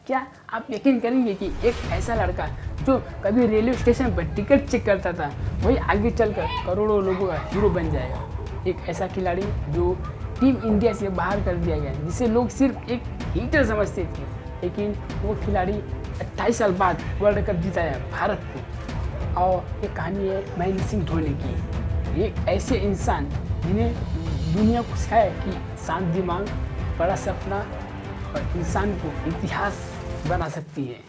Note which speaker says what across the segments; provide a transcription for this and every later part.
Speaker 1: क्या आप यकीन करेंगे कि एक ऐसा लड़का जो कभी रेलवे स्टेशन पर टिकट चेक करता था, वही आगे चलकर करोड़ों लोगों का हीरो बन जाएगा। एक ऐसा खिलाड़ी जो टीम इंडिया से बाहर कर दिया गया, जिसे लोग सिर्फ एक हीटर समझते थे, लेकिन वो खिलाड़ी 28 साल बाद वर्ल्ड कप जिताया भारत को। और ये कहानी है महेंद्र सिंह धोनी की, एक ऐसे इंसान जिन्हें दुनिया को सिखाया कि शांत दिमाग, बड़ा सपना और इंसान को इतिहास बना सकती है।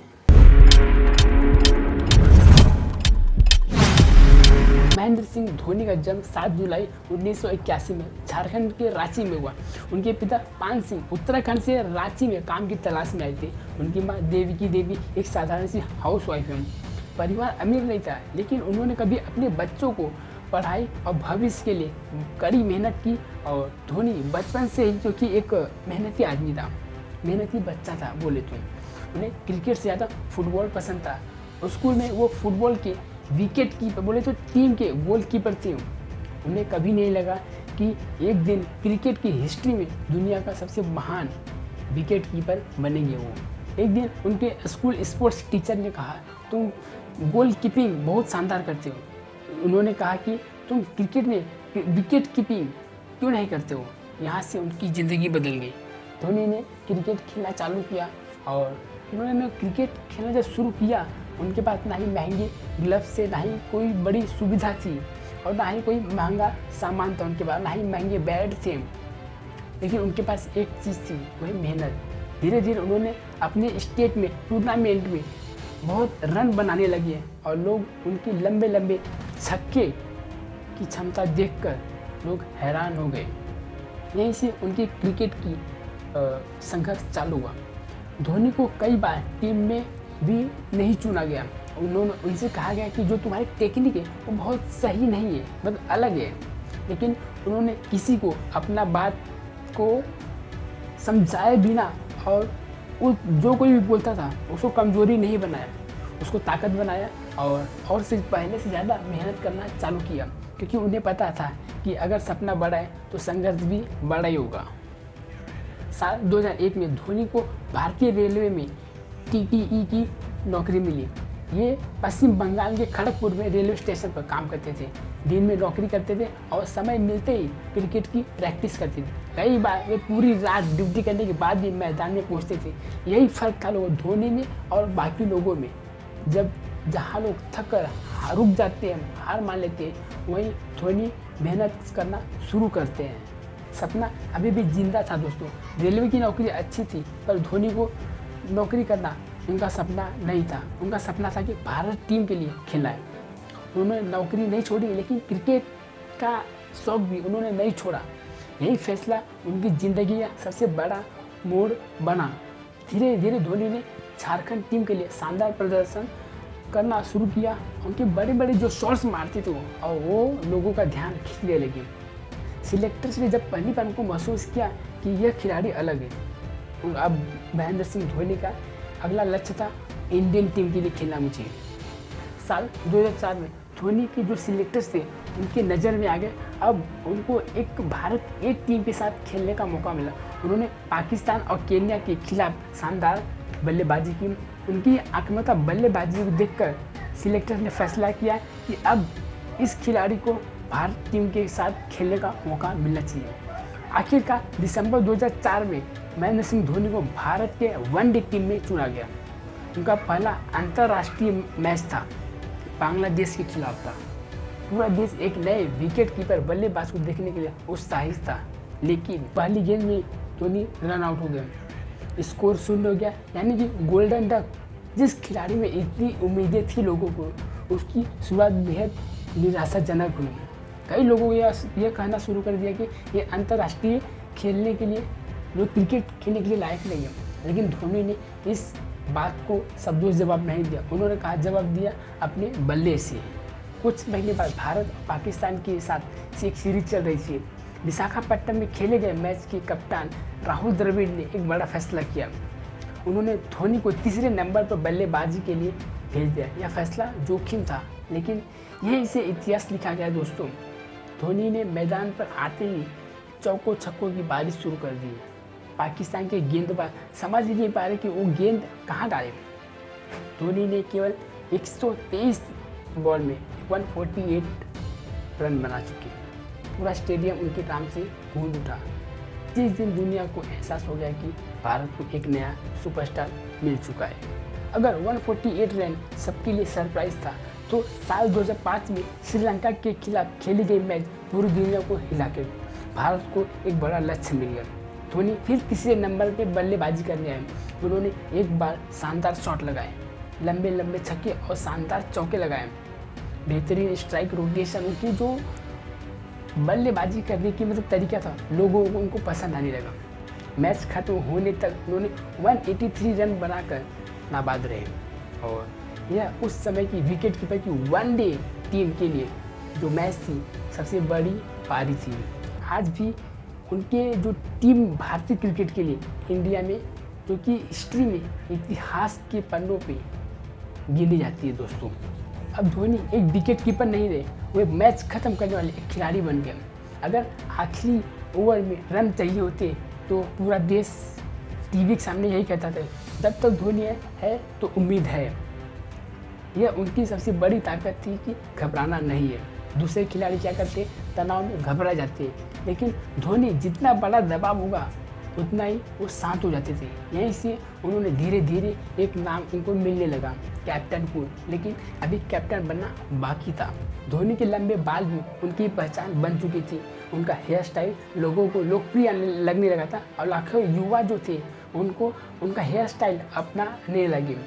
Speaker 1: महेंद्र सिंह धोनी का जन्म 7 जुलाई 1981 में झारखंड के रांची में हुआ। उनके पिता पान सिंह उत्तराखंड से रांची में काम की तलाश में आए थे। उनकी मां देवी देवी एक साधारण सी हाउस वाइफ है। परिवार अमीर नहीं था, लेकिन उन्होंने कभी अपने बच्चों को पढ़ाई और भविष्य के लिए कड़ी मेहनत की। और धोनी बचपन से ही, जो कि एक मेहनती आदमी था, मेहनती बच्चा था बोले तो, उन्हें क्रिकेट से ज़्यादा फुटबॉल पसंद था। स्कूल में वो फुटबॉल के विकेट कीपर, बोले तो टीम के गोलकीपर थे। उन्हें कभी नहीं लगा कि एक दिन क्रिकेट की हिस्ट्री में दुनिया का सबसे महान विकेट कीपर बनेंगे वो। एक दिन उनके स्कूल स्पोर्ट्स टीचर ने कहा, तुम गोल कीपिंग बहुत शानदार करते हो। उन्होंने कहा कि तुम क्रिकेट में विकेट कीपिंग क्यों नहीं करते हो। यहाँ से उनकी ज़िंदगी बदल गई। धोनी ने क्रिकेट खेलना चालू किया और उन्होंने क्रिकेट खेलना जब शुरू किया, उनके पास ना ही महंगे ग्लव्स से, ना ही कोई बड़ी सुविधा थी और ना ही कोई महंगा सामान था उनके पास, ना ही महंगे बैट थे। लेकिन उनके पास एक चीज़ थी, वही मेहनत। धीरे धीरे उन्होंने अपने स्टेट में टूर्नामेंट में बहुत रन बनाने लगे और लोग उनके लंबे लंबे छक्के की क्षमता देखकर लोग हैरान हो गए। यहीं से उनकी क्रिकेट की संघर्ष चालू हुआ। धोनी को कई बार टीम में भी नहीं चुना गया। उनसे कहा गया कि जो तुम्हारी टेक्निक है वो बहुत सही नहीं है, मतलब अलग है। लेकिन उन्होंने किसी को अपना बात को समझाए बिना और जो कोई भी बोलता था उसको कमज़ोरी नहीं बनाया, उसको ताकत बनाया और से पहले से ज़्यादा मेहनत करना चालू किया, क्योंकि उन्हें पता था कि अगर सपना बड़ा है तो संघर्ष भी बड़ा ही होगा। साल 2001 में धोनी को भारतीय रेलवे में TTE की नौकरी मिली। ये पश्चिम बंगाल के खड़गपुर में रेलवे स्टेशन पर काम करते थे। दिन में नौकरी करते थे और समय मिलते ही क्रिकेट की प्रैक्टिस करते थे। कई बार वे पूरी रात ड्यूटी करने के बाद भी मैदान में पहुंचते थे। यही फर्क था लोग धोनी में और बाकी लोगों में। जहाँ लोग थक कर रुक जाते हैं, हार मान लेते हैं, वहीं धोनी मेहनत करना शुरू करते हैं। सपना अभी भी जिंदा था दोस्तों। रेलवे की नौकरी अच्छी थी, पर धोनी को नौकरी करना उनका सपना नहीं था। उनका सपना था कि भारत टीम के लिए खेलना है। उन्होंने नौकरी नहीं छोड़ी, लेकिन क्रिकेट का शौक भी उन्होंने नहीं छोड़ा। यही फैसला उनकी ज़िंदगी का सबसे बड़ा मोड़ बना। धीरे धीरे धोनी ने झारखंड टीम के लिए शानदार प्रदर्शन करना शुरू किया। उनके बड़े बड़े जो शॉट्स मारते थे और वो लोगों का ध्यान खींचने लगे। सिलेक्टर्स ने जब पहली बार उनको महसूस किया कि यह खिलाड़ी अलग है, अब महेंद्र सिंह धोनी का अगला लक्ष्य था इंडियन टीम के लिए खेलना। मुझे साल 2004 में धोनी के जो सिलेक्टर्स थे उनके नज़र में आ गए। अब उनको एक भारत एक टीम के साथ खेलने का मौका मिला। उन्होंने पाकिस्तान और केन्या के खिलाफ शानदार बल्लेबाजी की। उनकी आक्रामक बल्लेबाजी को देखकर सिलेक्टर ने फैसला किया कि अब इस खिलाड़ी को भारत टीम के साथ खेलने का मौका मिलना चाहिए। आखिरकार दिसंबर 2004 में महेंद्र सिंह धोनी को भारत के वनडे टीम में चुना गया। उनका पहला अंतर्राष्ट्रीय मैच था, बांग्लादेश के खिलाफ था। पूरा देश एक नए विकेट कीपर बल्लेबाज को देखने के लिए उत्साहित था, लेकिन पहली गेंद में धोनी रन आउट हो गए। स्कोर 0 हो गया, यानी कि गोल्डन डक जिस खिलाड़ी में इतनी उम्मीदें थी लोगों को, उसकी शुरुआत बेहद निराशाजनक हुई। कई लोगों को यह कहना शुरू कर दिया कि ये अंतर्राष्ट्रीय खेलने के लिए, जो क्रिकेट खेलने के लिए लायक नहीं है। लेकिन धोनी ने इस बात को शब्दों से जवाब नहीं दिया। उन्होंने कहा, जवाब दिया अपने बल्ले से। कुछ महीने बाद भारत और पाकिस्तान के साथ एक सीरीज चल रही थी। विशाखापट्टनम में खेले गए मैच के कप्तान राहुल द्रविड़ ने एक बड़ा फैसला किया। उन्होंने धोनी को तीसरे नंबर पर बल्लेबाजी के लिए भेज दिया। यह फैसला जोखिम था, लेकिन यही से इतिहास लिखा गया दोस्तों। धोनी ने मैदान पर आते ही चौकों छक्कों की बारिश शुरू कर दी। पाकिस्तान के गेंदबाज समझ ही नहीं पा रहे कि वो गेंद कहाँ डाले। धोनी ने केवल 123 बॉल में 148 रन बना चुके। पूरा स्टेडियम उनके काम से गूंज उठा। जिस दिन दुनिया को एहसास हो गया कि भारत को एक नया सुपरस्टार मिल चुका है। अगर 148 रन सबके लिए सरप्राइज था, तो साल 2005 में श्रीलंका के खिलाफ खेली गई मैच पूरी दुनिया को हिला के भारत को एक बड़ा लक्ष्य मिल गया। धोनी फिर तीसरे नंबर पे बल्लेबाजी करने आए। उन्होंने एक बार शानदार शॉट लगाए, लंबे लंबे छक्के और शानदार चौके लगाए। बेहतरीन स्ट्राइक रोटेशन, उनकी जो बल्लेबाजी करने की तरीका था, लोगों को उनको पसंद आने लगा। मैच खत्म होने तक उन्होंने 183 रन बनाकर नाबाद रहे और यह उस समय की विकेट कीपर की वनडे टीम के लिए जो मैच थी सबसे बड़ी पारी थी। आज भी उनके जो टीम भारतीय क्रिकेट के लिए इंडिया में, जो कि हिस्ट्री में इतिहास के पन्नों पे गिनी जाती है दोस्तों। अब धोनी एक विकेट कीपर नहीं रहे, वो एक मैच खत्म करने वाले एक खिलाड़ी बन गए। अगर आखिरी ओवर में रन चाहिए होते तो पूरा देश टीवी के सामने यही कहता था, जब तक धोनी है तो उम्मीद है। यह उनकी सबसे बड़ी ताकत थी कि घबराना नहीं है। दूसरे खिलाड़ी क्या करते, तनाव में घबरा जाते, लेकिन धोनी जितना बड़ा दबाव होगा उतना ही वो शांत हो जाते थे। यहीं से उन्होंने धीरे धीरे एक नाम उनको मिलने लगा, कैप्टन कूल। लेकिन अभी कैप्टन बनना बाकी था। धोनी के लंबे बाल भी उनकी पहचान बन चुकी थी। उनका हेयर स्टाइल लोगों को लोकप्रिय लगने लगा था और लाखों युवा जो थे उनको उनका हेयर स्टाइल अपनाने लगे।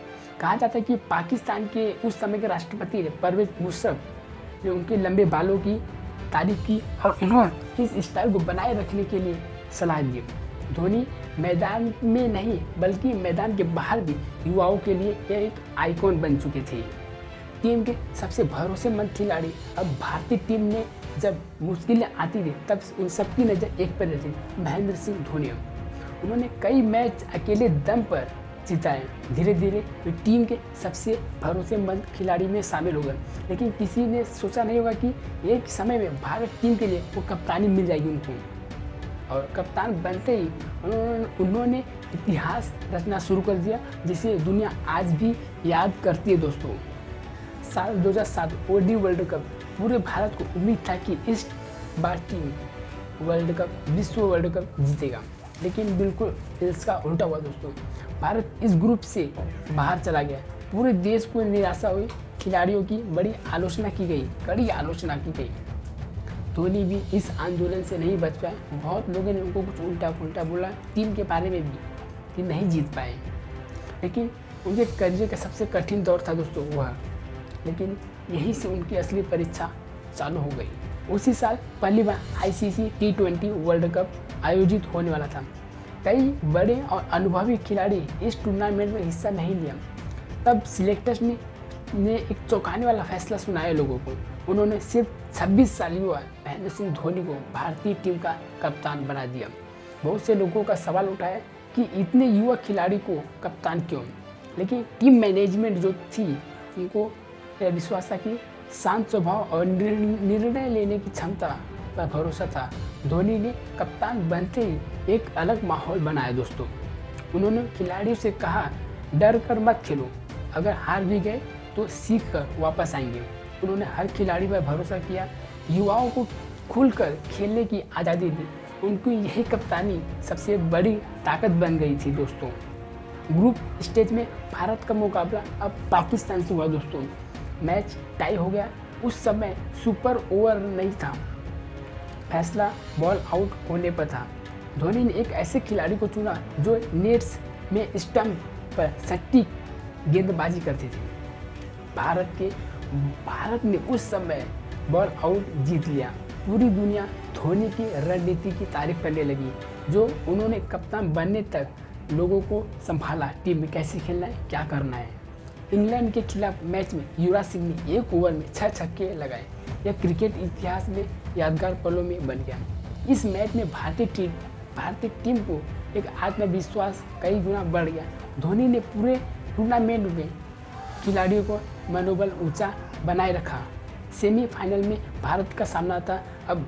Speaker 1: कहा जाता है कि पाकिस्तान के उस समय के राष्ट्रपति ने परवेज मुशर्रफ ने उनके लंबे बालों की तारीफ की और उन्होंने इस स्टाइल को बनाए रखने के लिए सलाह दी। धोनी मैदान में नहीं बल्कि मैदान के बाहर भी युवाओं के लिए यह एक आइकॉन बन चुके थे। टीम के सबसे भरोसेमंद खिलाड़ी। अब भारतीय टीम में जब मुश्किलें आती थी तब उन सबकी नज़र एक पर रहती, महेंद्र सिंह धोनी। उन्होंने कई मैच अकेले दम पर जिताए। धीरे धीरे वे टीम के सबसे भरोसेमंद खिलाड़ी में शामिल हो गए। लेकिन किसी ने सोचा नहीं होगा कि एक समय में भारत टीम के लिए वो कप्तानी मिल जाएगी उनको, और कप्तान बनते ही उन्होंने इतिहास रचना शुरू कर दिया, जिसे दुनिया आज भी याद करती है दोस्तों। साल 2007 ओडी वर्ल्ड कप, पूरे भारत को उम्मीद था कि इस बार टीम वर्ल्ड कप, विश्व वर्ल्ड कप जीतेगा, लेकिन बिल्कुल इसका उल्टा हुआ दोस्तों। भारत इस ग्रुप से बाहर चला गया। पूरे देश को निराशा हुई। खिलाड़ियों की बड़ी आलोचना की गई, कड़ी आलोचना की गई। धोनी भी इस आंदोलन से नहीं बच पाए। बहुत लोगों ने उनको कुछ उल्टा पुल्टा बोला टीम के बारे में भी, कि नहीं जीत पाए। लेकिन उनके करियर का सबसे कठिन दौर था दोस्तों वह, लेकिन यहीं से उनकी असली परीक्षा चालू हो गई। उसी साल पहली बार ICC T20 वर्ल्ड कप आयोजित होने वाला था। कई बड़े और अनुभवी खिलाड़ी इस टूर्नामेंट में हिस्सा नहीं लिया। तब सिलेक्टर्स ने एक चौंकाने वाला फैसला सुनाया लोगों को। उन्होंने सिर्फ 26 साल युवा महेंद्र सिंह धोनी को भारतीय टीम का कप्तान बना दिया। बहुत से लोगों का सवाल उठा है कि इतने युवा खिलाड़ी को कप्तान क्यों, लेकिन टीम मैनेजमेंट जो थी उनको यह विश्वास था कि शांत स्वभाव और निर्णय लेने की क्षमता पर भरोसा था। धोनी ने कप्तान बनते ही एक अलग माहौल बनाया दोस्तों। उन्होंने खिलाड़ियों से कहा, डर कर मत खेलो, अगर हार भी गए तो सीख कर वापस आएंगे। उन्होंने हर खिलाड़ी पर भरोसा किया, युवाओं को खुलकर खेलने की आज़ादी दी। उनकी यही कप्तानी सबसे बड़ी ताकत बन गई थी दोस्तों। ग्रुप स्टेज में भारत का मुकाबला अब पाकिस्तान से हुआ दोस्तों। मैच टाई हो गया। उस समय सुपर ओवर नहीं था, फैसला बॉल आउट होने पर था। धोनी ने एक ऐसे खिलाड़ी को चुना जो नेट्स में स्टंप पर सटीक गेंदबाजी करते थे। भारत ने उस समय बॉल आउट जीत लिया। पूरी दुनिया धोनी की रणनीति की तारीफ करने लगी, जो उन्होंने कप्तान बनने तक लोगों को संभाला, टीम में कैसे खेलना है, क्या करना है। इंग्लैंड के खिलाफ मैच में युवराज सिंह ने एक ओवर में 6 छक्के लगाए। यह क्रिकेट इतिहास में यादगार पलों में बन गया। इस मैच में भारतीय टीम को एक आत्मविश्वास कई गुना बढ़ गया। धोनी ने पूरे टूर्नामेंट में खिलाड़ियों को मनोबल ऊंचा बनाए रखा। सेमीफाइनल में भारत का सामना था अब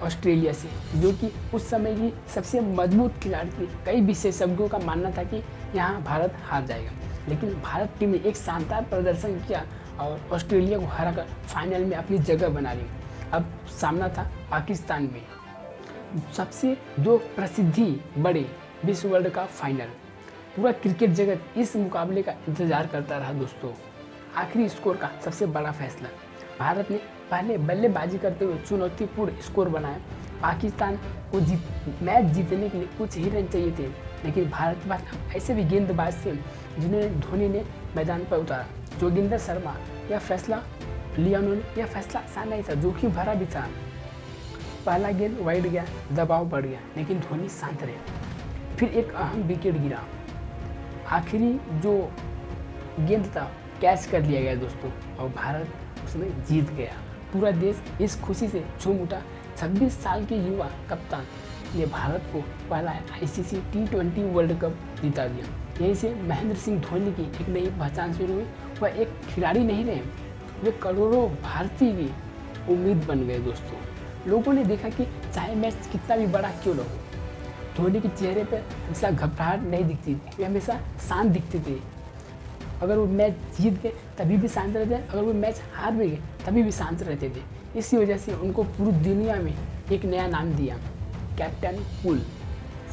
Speaker 1: ऑस्ट्रेलिया से, जो कि उस समय की सबसे मजबूत खिलाड़ी थी। कई विशेषज्ञों का मानना था कि यहाँ भारत हार जाएगा, लेकिन भारत टीम ने एक शानदार प्रदर्शन किया और ऑस्ट्रेलिया को हराकर फाइनल में अपनी जगह बना ली। अब सामना था पाकिस्तान में, सबसे दो प्रसिद्धि बड़े विश्व वर्ल्ड कप फाइनल। पूरा क्रिकेट जगत इस मुकाबले का इंतजार करता रहा दोस्तों। आखिरी स्कोर का सबसे बड़ा फैसला, भारत ने पहले बल्लेबाजी करते हुए चुनौतीपूर्ण स्कोर बनाया। पाकिस्तान को मैच जीतने के लिए कुछ ही रन चाहिए थे, लेकिन भारत के पास ऐसे भी गेंदबाज थे जिन्होंने धोनी ने मैदान पर उतारा। जोगिंदर शर्मा यह फैसला लिया उन्होंने, यह फैसला आसान नहीं था, जोखिम भरा भी था। पहला गेंद वाइड गया, दबाव बढ़ गया, लेकिन धोनी शांत रहे। फिर एक अहम विकेट गिरा, आखिरी जो गेंद था कैच कर लिया गया दोस्तों, और भारत उसमें जीत गया। पूरा देश इस खुशी से झूम उठा। 26 साल के युवा कप्तान ने भारत को पहला ICC T20 वर्ल्ड कप जिता दिया। यहीं से महेंद्र सिंह धोनी की एक नई पहचान शुरू हुई। वह एक खिलाड़ी नहीं रहे, वे करोड़ों भारतीय की उम्मीद बन गए दोस्तों। लोगों ने देखा कि चाहे मैच कितना भी बड़ा क्यों ना हो, धोनी के चेहरे पर हमेशा घबराहट नहीं दिखती थी, वे हमेशा शांत दिखते थे। अगर वो मैच जीत गए तभी भी शांत रहते, अगर वो मैच हार भी गए तभी भी शांत रहते थे। इसी वजह से उनको पूरी दुनिया में एक नया नाम दिया, कैप्टन कूल।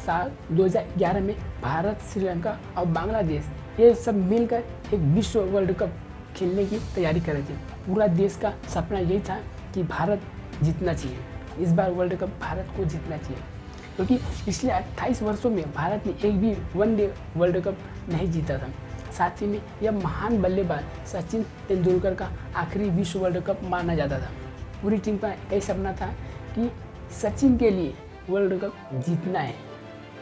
Speaker 1: साल 2011 में भारत, श्रीलंका और बांग्लादेश ये सब मिलकर एक विश्व वर्ल्ड कप खेलने की तैयारी कर रहे थे। पूरा देश का सपना यही था कि भारत जीतना चाहिए, इस बार वर्ल्ड कप भारत को जीतना चाहिए, क्योंकि पिछले 28 वर्षों में भारत ने एक भी वनडे वर्ल्ड कप नहीं जीता था। साथ ही में यह महान बल्लेबाज सचिन तेंदुलकर का आखिरी विश्व वर्ल्ड कप माना जाता था। पूरी टीम का यही सपना था कि सचिन के लिए वर्ल्ड कप जीतना है।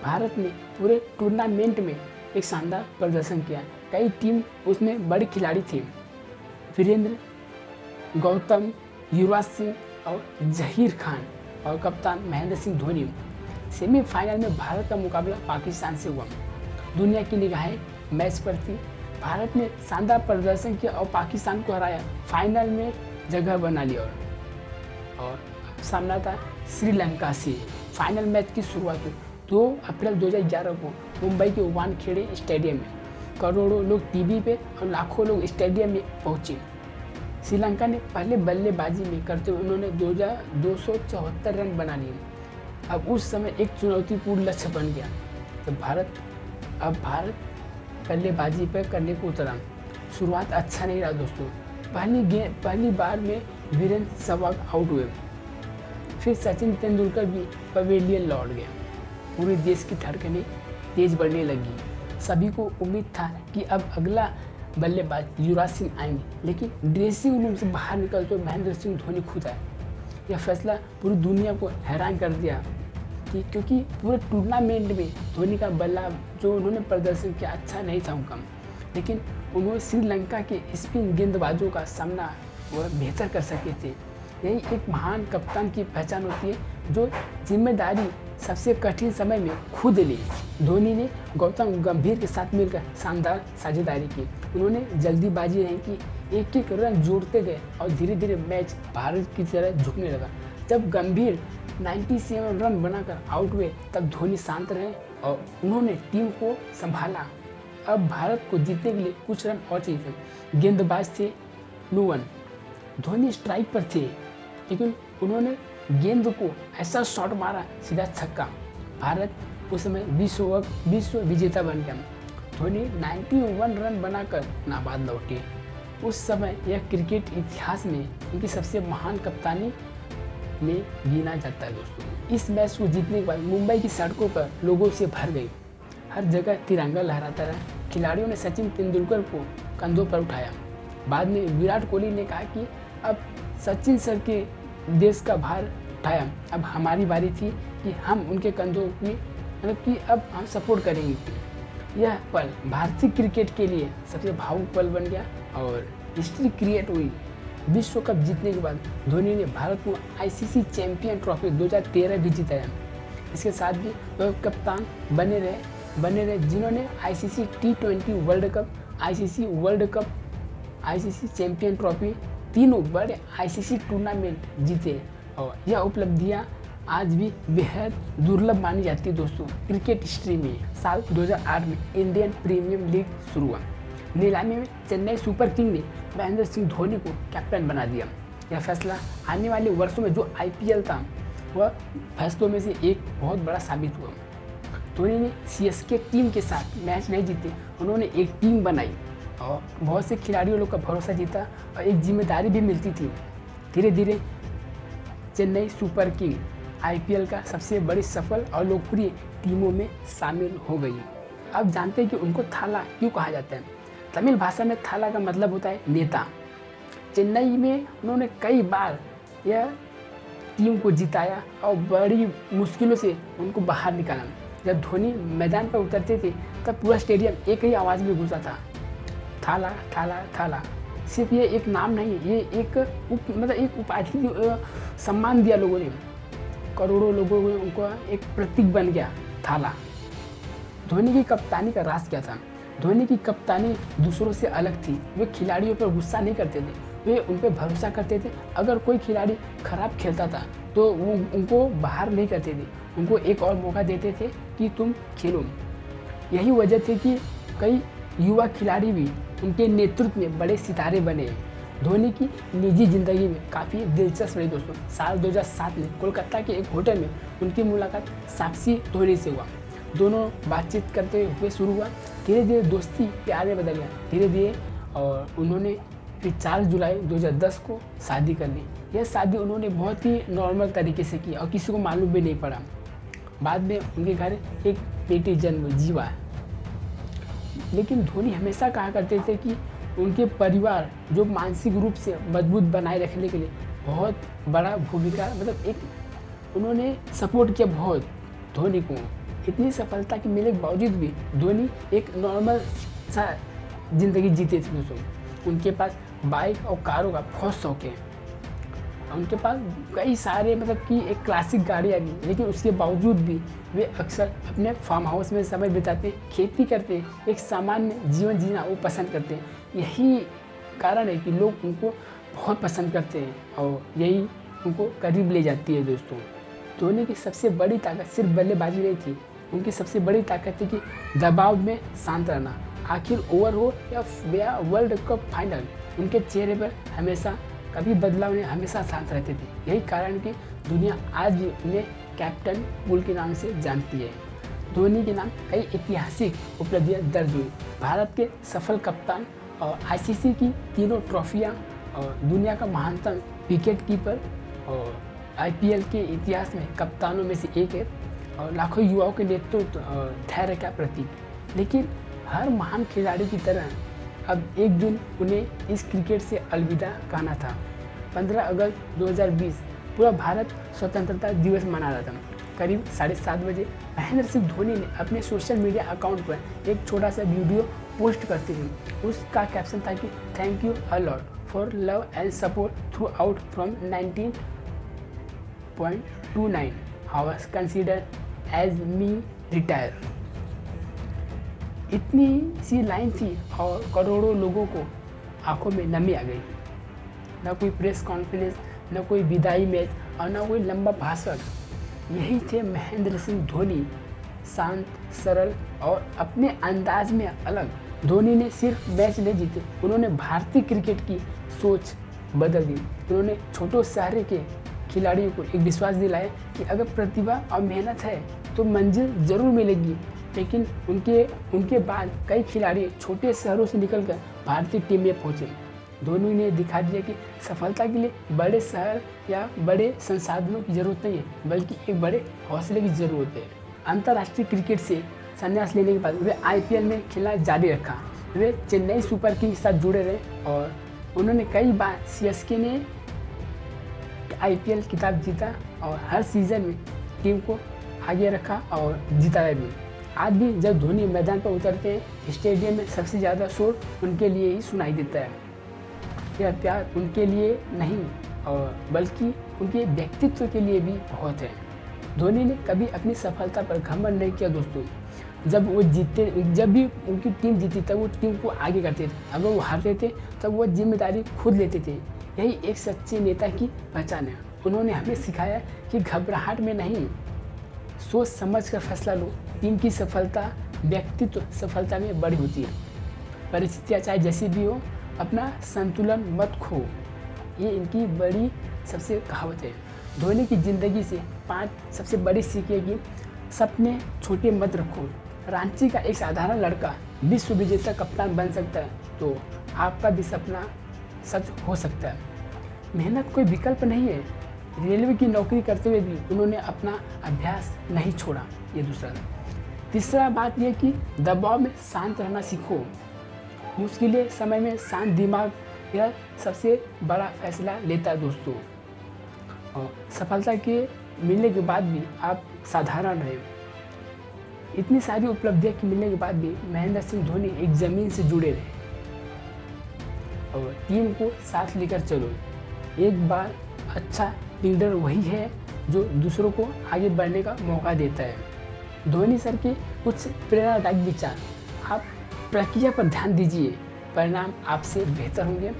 Speaker 1: भारत ने पूरे टूर्नामेंट में एक शानदार प्रदर्शन किया। कई टीम उसमें बड़े खिलाड़ी थे, वीरेंद्र, गौतम, युवराज सिंह और जहीर खान और कप्तान महेंद्र सिंह धोनी। सेमीफाइनल में भारत का मुकाबला पाकिस्तान से हुआ। दुनिया की निगाहें मैच पर थी। भारत ने शानदार प्रदर्शन किया और पाकिस्तान को हराया, फाइनल में जगह बना ली। और सामना था श्रीलंका से। फाइनल मैच की शुरुआत 2 अप्रैल 2011 को मुंबई के वानखेड़े स्टेडियम में। करोड़ों लोग टीवी पे और लाखों लोग स्टेडियम में पहुंचे। श्रीलंका ने पहले बल्लेबाजी में करते हुए उन्होंने 274 रन बना लिए। अब उस समय एक चुनौतीपूर्ण लक्ष्य बन गया। तो भारत बल्लेबाजी पर करने को उतरा। शुरुआत अच्छा नहीं रहा दोस्तों। पहली बार में वीरेंद्र सहवाग आउट हुए। फिर सचिन तेंदुलकर भी पवेलियन लौट गया। पूरे देश की धड़कनें तेज बढ़ने लगी। सभी को उम्मीद था कि अब अगला बल्लेबाज युवराज सिंह आएंगे, लेकिन ड्रेसिंग रूम से बाहर निकलते हुए महेंद्र सिंह धोनी खुद आए। यह फैसला पूरी दुनिया को हैरान कर दिया क्योंकि पूरे टूर्नामेंट में धोनी का बल्ला जो उन्होंने प्रदर्शन किया अच्छा नहीं था उनका, लेकिन उन्होंने श्रीलंका के स्पिन गेंदबाजों का सामना वह बेहतर कर सके थे। यही एक महान कप्तान की पहचान होती है जो जिम्मेदारी सबसे कठिन समय में खुद ली। धोनी ने गौतम गंभीर के साथ मिलकर शानदार साझेदारी की। उन्होंने जल्दीबाजी नहीं की, एक एक रन जोड़ते गए और धीरे धीरे मैच भारत की तरह झुकने लगा। जब गंभीर 97 रन बनाकर आउट हुए तब धोनी शांत रहे और उन्होंने टीम को संभाला। अब भारत को जीतने के लिए कुछ रन और चाहिए थे। गेंदबाज थे नुवन, धोनी स्ट्राइक पर थे, लेकिन उन्होंने गेंद को ऐसा शॉट मारा सीधा छक्का। भारत उस समय विश्व विजेता बन गया। धोनी 91 रन बनाकर नाबाद लौटे। उस समय यह क्रिकेट इतिहास में उनकी सबसे महान कप्तानी में गिना जाता है दोस्तों। इस मैच को जीतने के बाद मुंबई की सड़कों पर लोगों से भर गई। हर जगह तिरंगा लहराता रहा। खिलाड़ियों ने सचिन तेंदुलकर को कंधों पर उठाया। बाद में विराट कोहली ने कहा कि अब सचिन सर के देश का भार उठाया, अब हमारी बारी थी कि हम उनके कंधों की मतलब कि अब हम सपोर्ट करेंगे। यह पल भारतीय क्रिकेट के लिए सबसे भावुक पल बन गया और हिस्ट्री क्रिएट हुई। विश्व कप जीतने के बाद धोनी ने भारत को ICC चैंपियन ट्रॉफी 2013 भी जिताया। इसके साथ भी वह कप्तान बने रहे जिन्होंने ICC T20 world cup, ICC world cup, ICC champion trophy, तीनों बड़े ICC टूर्नामेंट जीते। और यह उपलब्धियां आज भी बेहद दुर्लभ मानी जाती है दोस्तों। क्रिकेट हिस्ट्री में साल 2008 में इंडियन प्रीमियर लीग शुरू हुआ। नीलामी में चेन्नई सुपर किंग ने महेंद्र सिंह धोनी को कैप्टन बना दिया। यह फैसला आने वाले वर्षों में जो आईपीएल था वह फैसलों में से एक बहुत बड़ा साबित हुआ। धोनी ने सीएसके टीम के साथ मैच नहीं जीते, उन्होंने एक टीम बनाई और बहुत से खिलाड़ियों लोग का भरोसा जीता और एक जिम्मेदारी भी मिलती थी। धीरे धीरे चेन्नई सुपर किंग आईपीएल का सबसे बड़ी सफल और लोकप्रिय टीमों में शामिल हो गई। अब जानते हैं कि उनको थाला क्यों कहा जाता है। तमिल भाषा में थाला का मतलब होता है नेता। चेन्नई में उन्होंने कई बार यह टीम को जिताया और बड़ी मुश्किलों से उनको बाहर निकाला। जब धोनी मैदान पर उतरते थे तब पूरा स्टेडियम एक ही आवाज़ में गूंजा था, थाला थाला थाला। सिर्फ ये एक नाम नहीं है, ये एक एक उपाधि सम्मान दिया लोगों ने, करोड़ों लोगों ने उनको एक प्रतीक बन गया थाला। धोनी की कप्तानी का राज क्या था? धोनी की कप्तानी दूसरों से अलग थी। वे खिलाड़ियों पर गुस्सा नहीं करते थे, वे उन पर भरोसा करते थे। अगर कोई खिलाड़ी खराब खेलता था तो वो उनको बाहर नहीं करते थे, उनको एक और मौका देते थे कि तुम खेलो। यही वजह थी कि कई युवा खिलाड़ी भी उनके नेतृत्व में बड़े सितारे बने। धोनी की निजी ज़िंदगी में काफ़ी दिलचस्प रही दोस्तों। साल 2007 में कोलकाता के एक होटल में उनकी मुलाकात साक्षी धोनी से हुआ। दोनों बातचीत करते हुए शुरू हुआ, धीरे धीरे दोस्ती प्यार में बदल गया। धीरे धीरे और उन्होंने फिर 4 जुलाई 2010 को शादी कर ली। यह शादी उन्होंने बहुत ही नॉर्मल तरीके से की और किसी को मालूम भी नहीं पड़ा। बाद में उनके घर एक बेटी जन्म हुई, जीवा। लेकिन धोनी हमेशा कहा करते थे कि उनके परिवार जो मानसिक रूप से मजबूत बनाए रखने के लिए बहुत बड़ा भूमिका एक उन्होंने सपोर्ट किया बहुत धोनी को। इतनी सफलता के मिलने के बावजूद भी धोनी एक नॉर्मल सा ज़िंदगी जीते थे दोस्तों। उनके पास बाइक और कारों का बहुत शौक है। उनके पास कई सारे कि एक क्लासिक गाड़ियाँ भी, लेकिन उसके बावजूद भी वे अक्सर अपने फार्म हाउस में समय बिताते, खेती करते, एक सामान्य जीवन जीना वो पसंद करते हैं। यही कारण है कि लोग उनको बहुत पसंद करते हैं और यही उनको करीब ले जाती है दोस्तों। धोनी की सबसे बड़ी ताकत सिर्फ बल्लेबाजी नहीं थी, उनकी सबसे बड़ी ताकत थी कि दबाव में शांत रहना। आखिर ओवर हो या वर्ल्ड कप फाइनल, उनके चेहरे पर हमेशा कभी बदलाव नहीं, हमेशा शांत रहते थे। यही कारण कि दुनिया आज भी उन्हें कैप्टन कूल के नाम से जानती है। धोनी के नाम कई ऐतिहासिक उपलब्धियां दर्ज हुई। भारत के सफल कप्तान और आईसीसी की 3 ट्रॉफियां और दुनिया का महानतम विकेट कीपर और आईपीएल के इतिहास में कप्तानों में से एक है और लाखों युवाओं के नेतृत्व और धैर्य का प्रतीक। लेकिन हर महान खिलाड़ी की तरह अब एक दिन उन्हें इस क्रिकेट से अलविदा कहना था। 15 अगस्त 2020 पूरा भारत स्वतंत्रता दिवस मना रहा था। करीब 7:30 बजे महेंद्र सिंह धोनी ने अपने सोशल मीडिया अकाउंट पर एक छोटा सा वीडियो पोस्ट करते हुए उसका कैप्शन था कि thank you a lot for love and support throughout from 19.29 hours consider as me retire. इतनी सी लाइन थी और करोड़ों लोगों को आंखों में नमी आ गई। न कोई प्रेस कॉन्फ्रेंस, न कोई विदाई मैच और न कोई लंबा भाषण। यही थे महेंद्र सिंह धोनी, शांत, सरल और अपने अंदाज में अलग। धोनी ने सिर्फ मैच नहीं जीते, उन्होंने भारतीय क्रिकेट की सोच बदल दी। उन्होंने छोटे शहर के खिलाड़ियों को एक विश्वास दिलाया कि अगर प्रतिभा और मेहनत है तो मंजिल ज़रूर मिलेगी। लेकिन उनके बाद कई खिलाड़ी छोटे शहरों से निकलकर भारतीय टीम में पहुंचे। धोनी ने दिखा दिया कि सफलता के लिए बड़े शहर या बड़े संसाधनों की ज़रूरत नहीं है, बल्कि एक बड़े हौसले की ज़रूरत है। अंतर्राष्ट्रीय क्रिकेट से संन्यास लेने के बाद वे आईपीएल में खेलना जारी रखा। वे चेन्नई सुपर किंग के साथ जुड़े रहे और उन्होंने कई बार सीएसके ने आईपीएल खिताब जीता और हर सीज़न में टीम को आगे रखा और जिताया भी। आज भी जब धोनी मैदान पर उतरते हैं, स्टेडियम में सबसे ज़्यादा शोर उनके लिए ही सुनाई देता है। यह प्यार उनके लिए नहीं और बल्कि उनके व्यक्तित्व के लिए भी बहुत है। धोनी ने कभी अपनी सफलता पर घमंड नहीं किया दोस्तों। जब भी उनकी टीम जीती तब वो टीम को आगे करते थे, अगर वो हारते थे तब वो जिम्मेदारी खुद लेते थे। यही एक सच्चे नेता की पहचान है। उन्होंने हमें सिखाया कि घबराहट में नहीं, सोच समझ कर फैसला लो। टीम की सफलता व्यक्तित्व सफलता में बड़ी होती है। परिस्थितियाँ चाहे जैसी भी हो, अपना संतुलन मत खो। ये इनकी बड़ी सबसे कहावत है। धोनी की ज़िंदगी से 5 सबसे बड़ी सीख है कि सपने छोटे मत रखो। रांची का एक साधारण लड़का विश्व विजेता कप्तान बन सकता है, तो आपका भी सपना सच हो सकता है। मेहनत कोई विकल्प नहीं है। रेलवे की नौकरी करते हुए भी उन्होंने अपना अभ्यास नहीं छोड़ा। ये दूसरा। तीसरा बात यह कि दबाव में शांत रहना सीखो। मुश्किल समय में शांत दिमाग यह सबसे बड़ा फैसला लेता है दोस्तों। और सफलता के मिलने के बाद भी आप साधारण रहे। इतनी सारी उपलब्धियां के मिलने के बाद भी महेंद्र सिंह धोनी एक ज़मीन से जुड़े रहे और टीम को साथ लेकर चलो। एक बार अच्छा लीडर वही है जो दूसरों को आगे बढ़ने का मौका देता है। धोनी सर के कुछ प्रेरणादायक विचार। आप प्रक्रिया पर ध्यान दीजिए, परिणाम आपसे बेहतर होंगे।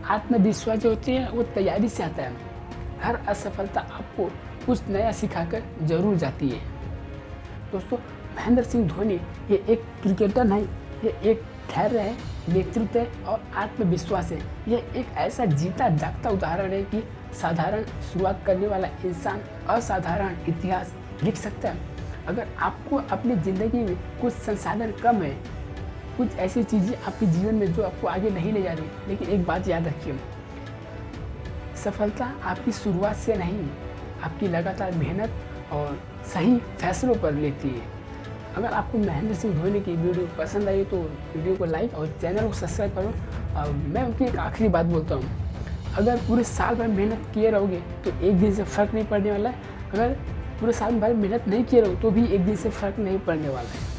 Speaker 1: आत्मविश्वास जो होती है वो तैयारी से आता है। हर असफलता आपको कुछ नया सिखाकर जरूर जाती है। दोस्तों, महेंद्र सिंह धोनी ये एक क्रिकेटर नहीं, ये एक धैर्य है, नेतृत्व है और आत्मविश्वास है। यह एक ऐसा जीता जागता उदाहरण है कि साधारण शुरुआत करने वाला इंसान असाधारण इतिहास लिख सकता है। अगर आपको अपनी ज़िंदगी में कुछ संसाधन कम है, कुछ ऐसी चीज़ें आपके जीवन में जो आपको आगे नहीं ले जा रही, लेकिन एक बात याद रखिए, सफलता आपकी शुरुआत से नहीं, आपकी लगातार मेहनत और सही फैसलों पर लेती है। अगर आपको महेंद्र सिंह धोनी की वीडियो पसंद आई तो वीडियो को लाइक और चैनल को सब्सक्राइब करो। और मैं उनकी एक आखिरी बात बोलता हूँ, अगर पूरे साल भर मेहनत किए रहोगे तो एक दिन से फ़र्क नहीं पड़ने वाला है। अगर पूरे साल भर मेहनत नहीं किए रहो तो भी एक दिन से फ़र्क नहीं पड़ने वाला है।